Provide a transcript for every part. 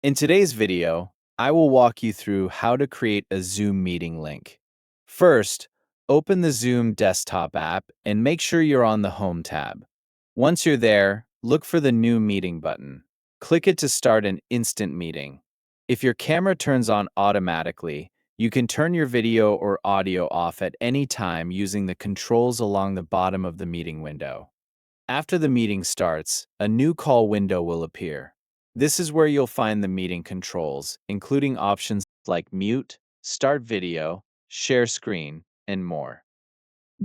In today's video, I will walk you through how to create a Zoom meeting link. First, open the Zoom desktop app and make sure you're on the Home tab. Once you're there, look for the New Meeting button. Click it to start an instant meeting. If your camera turns on automatically, you can turn your video or audio off at any time using the controls along the bottom of the meeting window. After the meeting starts, a new call window will appear. This is where you'll find the meeting controls, including options like mute, start video, share screen, and more.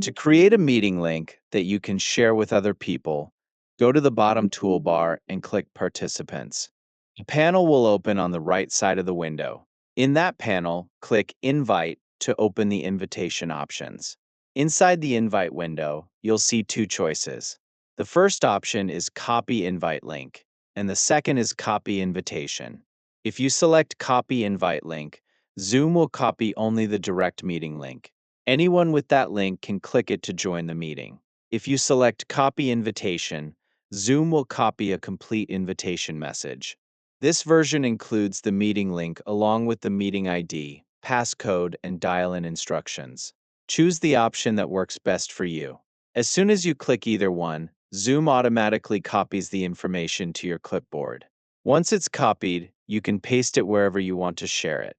To create a meeting link that you can share with other people, go to the bottom toolbar and click Participants. A panel will open on the right side of the window. In that panel, click Invite to open the invitation options. Inside the invite window, you'll see two choices. The first option is Copy Invite Link, and the second is Copy Invitation. If you select Copy Invite Link, Zoom will copy only the direct meeting link. Anyone with that link can click it to join the meeting. If you select Copy Invitation, Zoom will copy a complete invitation message. This version includes the meeting link along with the meeting ID, passcode, and dial-in instructions. Choose the option that works best for you. As soon as you click either one, Zoom automatically copies the information to your clipboard. Once it's copied, you can paste it wherever you want to share it.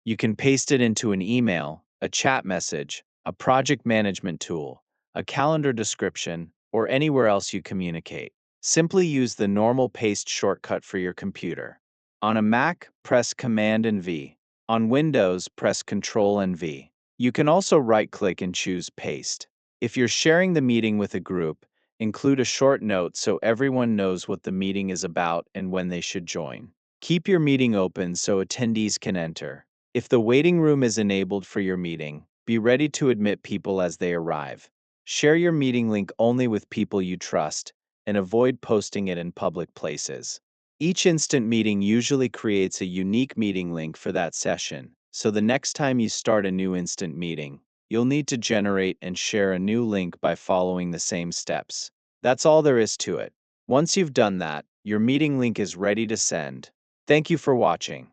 You can paste it into an email, a chat message, a project management tool, a calendar description, or anywhere else you communicate. Simply use the normal paste shortcut for your computer. On a Mac, press Command and V. On Windows, press Control and V. You can also right-click and choose Paste. If you're sharing the meeting with a group, include a short note so everyone knows what the meeting is about and when they should join. Keep your meeting open so attendees can enter. If the waiting room is enabled for your meeting, be ready to admit people as they arrive. Share your meeting link only with people you trust, and avoid posting it in public places. Each instant meeting usually creates a unique meeting link for that session, so the next time you start a new instant meeting, you'll need to generate and share a new link by following the same steps. That's all there is to it. Once you've done that, your meeting link is ready to send. Thank you for watching.